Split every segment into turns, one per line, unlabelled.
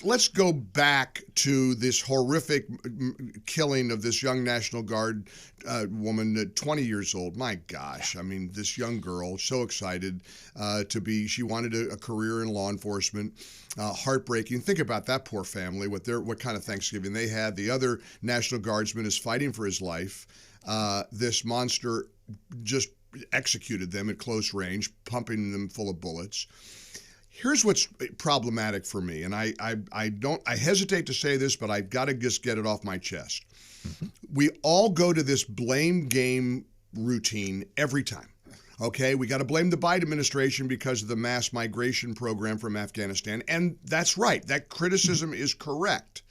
let's go back to this horrific killing of this young National Guard woman, 20 years old. My gosh, I mean, this young girl, so excited she wanted a career in law enforcement. Heartbreaking. Think about that poor family, what kind of Thanksgiving they had. The other National Guardsman is fighting for his life. This monster just executed them at close range, pumping them full of bullets. Here's what's problematic for me, and I hesitate to say this, but I've got to just get it off my chest. Mm-hmm. We all go to this blame game routine every time. Okay, we got to blame the Biden administration because of the mass migration program from Afghanistan, and that's right. That criticism is correct.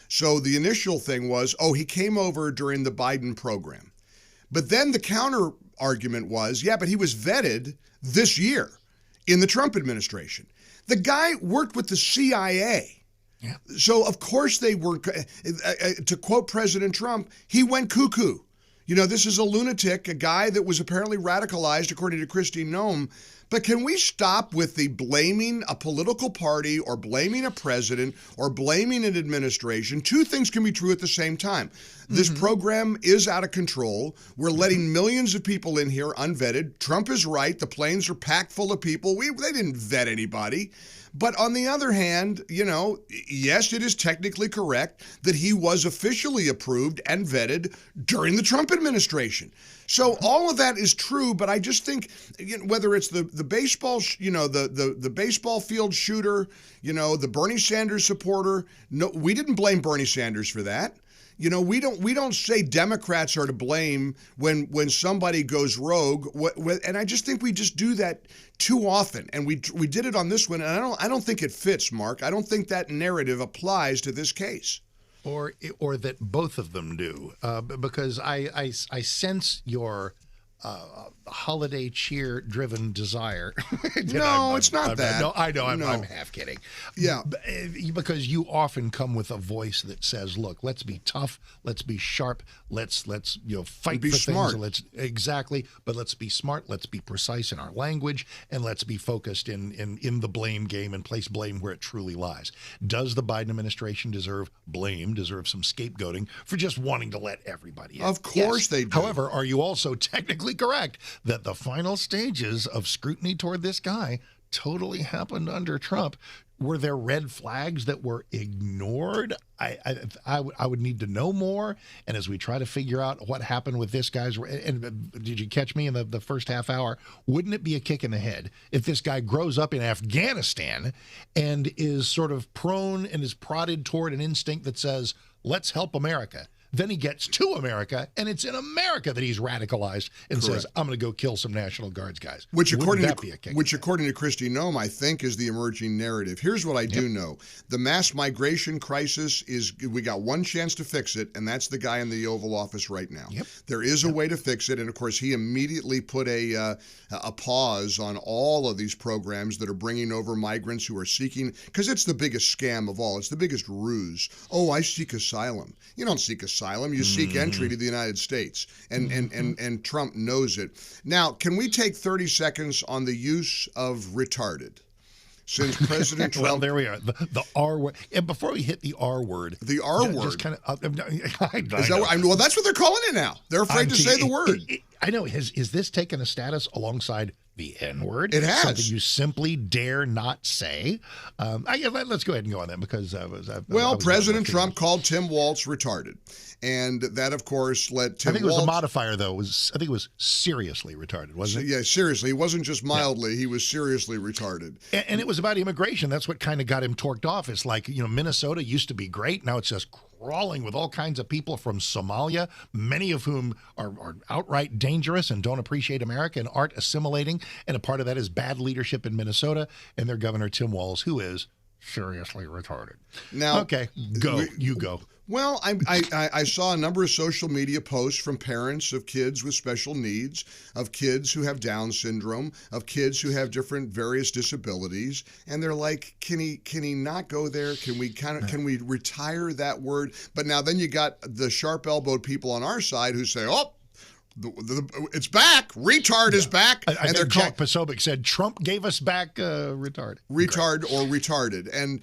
So the initial thing was, he came over during the Biden program. But then the counter argument was, yeah, but he was vetted this year in the Trump administration. The guy worked with the CIA. Yeah. So, of course, they were, to quote President Trump, he went cuckoo. You know, this is a lunatic, a guy that was apparently radicalized, according to Kristi Noem. But can we stop with the blaming a political party or blaming a president or blaming an administration? Two things can be true at the same time. This program is out of control. We're letting millions of people in here unvetted. Trump is right. The planes are packed full of people. They didn't vet anybody. But on the other hand, yes, it is technically correct that he was officially approved and vetted during the Trump administration. So all of that is true, but I just think whether it's the baseball, the baseball field shooter, the Bernie Sanders supporter, no, we didn't blame Bernie Sanders for that. We don't say Democrats are to blame when somebody goes rogue, and I just think we just do that too often, and we did it on this one, and I don't think it fits, Mark. I don't think that narrative applies to this case.
Or that both of them do, because I sense your holiday cheer-driven desire.
No, it's not that.
No, I know. I'm half kidding.
Yeah,
because you often come with a voice that says, "Look, let's be tough, let's be sharp, let's fight
be
for
smart.
things." Exactly, but let's be smart, let's be precise in our language, and let's be focused in the blame game and place blame where it truly lies. Does the Biden administration deserve blame? Deserve some scapegoating for just wanting to let everybody in?
Of course they do.
However, are you also technically correct that the final stages of scrutiny toward this guy totally happened under Trump? Were there red flags that were ignored? I would need to know more. And as we try to figure out what happened with this guy's, and did you catch me in the first half hour? Wouldn't it be a kick in the head if this guy grows up in Afghanistan and is sort of prone and is prodded toward an instinct that says, let's help America? Then he gets to America, and it's in America that he's radicalized and
Correct.
says, I'm going to go kill some National Guards guys.
Which, according to
Kristi
Noem, I think is the emerging narrative. Here's what I do know. The mass migration crisis we got one chance to fix it, and that's the guy in the Oval Office right now.
Yep.
There is a way to fix it, and of course, he immediately put a pause on all of these programs that are bringing over migrants who are seeking, because it's the biggest scam of all. It's the biggest ruse. Oh, I seek asylum. You don't seek asylum. You seek entry to the United States, and Trump knows it. Now, can we take 30 seconds on the use of retarded? Since President Trump...
Well, there we are. The R word. And before we hit the R word...
The R word?
Just kind of...
well, that's what they're calling it now. They're afraid to say the word.
I know. Is this taken a status alongside the N-word?
It has.
Something you simply dare not say. Let's go ahead and go on that because
President Trump called Tim Walz retarded. And that, of course, led Tim Walz...
I think it was a modifier, though. I think it was seriously retarded, wasn't it?
Yeah, seriously. He wasn't just mildly. Yeah. He was seriously retarded.
And it was about immigration. That's what kind of got him torqued off. It's like, Minnesota used to be great. Now it's just crawling with all kinds of people from Somalia, many of whom are outright dangerous and don't appreciate America and aren't assimilating. And a part of that is bad leadership in Minnesota and their governor, Tim Walz, who is seriously retarded.
Now,
okay, you go.
Well, I saw a number of social media posts from parents of kids with special needs, of kids who have Down syndrome, of kids who have different various disabilities, and they're like, can he not go there? Can we retire that word? But now then you got the sharp-elbowed people on our side who say, oh, It's back. Retard is back.
I think Jack Posobiec said Trump gave us back retard.
Retard or retarded. And,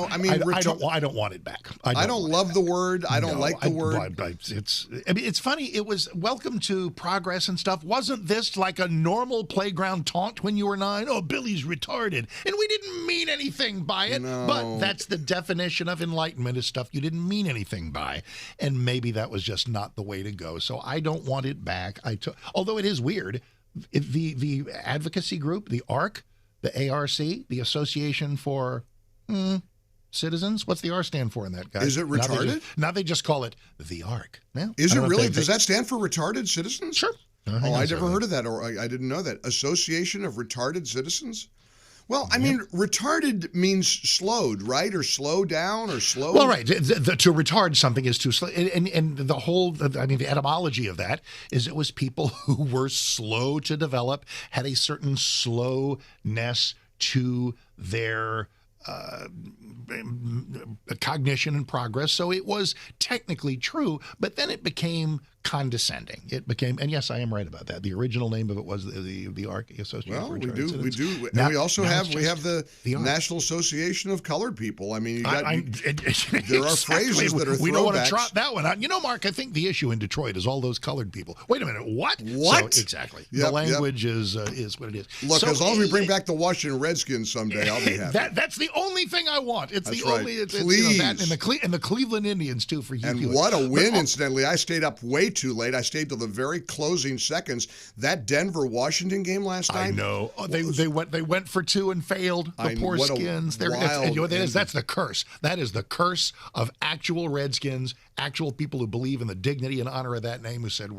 I mean,
I don't want it back.
I don't love the word. I don't like the word.
It's funny. It was welcome to progress and stuff. Wasn't this like a normal playground taunt when you were 9? Oh, Billy's retarded. And we didn't mean anything by it.
No.
But that's the definition of enlightenment, is stuff you didn't mean anything by. And maybe that was just not the way to go. So I don't want it back. Although it is weird, the advocacy group, the ARC, the ARC, the Association for Citizens. What's the R stand for in that, guys?
Is it retarded?
Now they just call it the ARC. Now,
is it really? Does that stand for retarded citizens?
Sure.
I never heard of that, or I didn't know that. Association of Retarded Citizens? Well, I mean, retarded means slowed, right? Or slow down or slow?
Well, right. To retard something is to slow. And the whole, the etymology of that is it was people who were slow to develop, had a certain slowness to their cognition and progress. So it was technically true, but then it became condescending. It became, and yes, I am right about that. The original name of it was the ARC, Association for Retarded Citizens.
We do. And we also have the National Association of Colored People. I mean, there are phrases that are throwbacks.
We don't want to trot that one out. You know, Mark, I think the issue in Detroit is all those colored people. Wait a minute, what?
What?
So, exactly. The language is what it is.
Look, so, as long as we bring back the Washington Redskins someday, I'll be happy.
That's the only thing I want. It's
that's
the only.
Right. Please.
That and the Cleveland Indians too for you.
And what a win! Incidentally, I stayed up way too late. I stayed till the very closing seconds. That Denver-Washington game last night.
I know. They went for 2 and failed. The poor Skins. That's the curse. That is the curse of actual Redskins, actual people who believe in the dignity and honor of that name, who said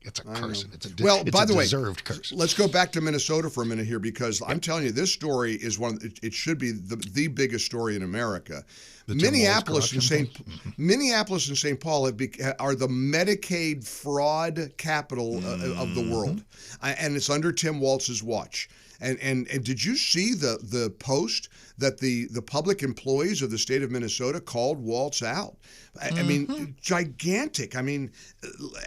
it's a curse. It's
by the way,
deserved curse.
Let's go back to Minnesota for a minute here, because I'm telling you, this story is it should be the biggest story in America. Minneapolis and St. Paul are the Medicaid fraud capital of the world, and it's under Tim Walz's watch. And did you see the post that the public employees of the state of Minnesota called Walz out? I mean, gigantic. I mean,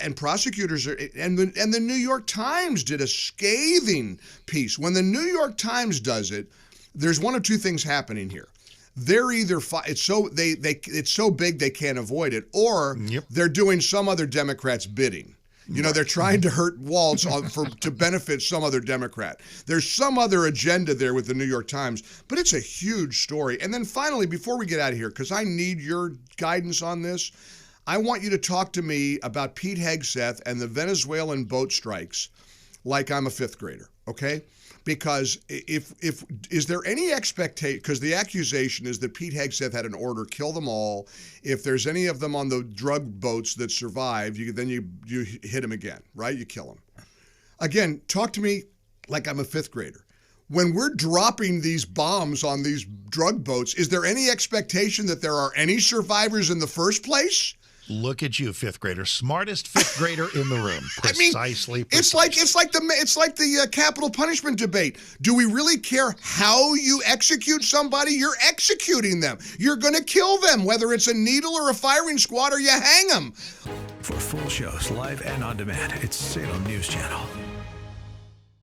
and prosecutors and the New York Times did a scathing piece. When the New York Times does it, there's one of two things happening here. They're either it's so big they can't avoid it, or they're doing some other Democrat's bidding. You know, they're trying to hurt Walz to benefit some other Democrat. There's some other agenda there with the New York Times, but it's a huge story. And then finally, before we get out of here, because I need your guidance on this, I want you to talk to me about Pete Hegseth and the Venezuelan boat strikes like I'm a fifth grader, okay? Because is there any expectation, because the accusation is that Pete Hegseth had an order, kill them all. If there's any of them on the drug boats that survive, then you hit them again, right? You kill them. Again, talk to me like I'm a fifth grader. When we're dropping these bombs on these drug boats, is there any expectation that there are any survivors in the first place?
Look at you, fifth grader, smartest fifth grader in the room. Precisely.
It's like the capital punishment debate. Do we really care how you execute somebody? You're executing them. You're going to kill them, whether it's a needle or a firing squad, or you hang them.
For full shows, live and on demand, it's Salem News Channel.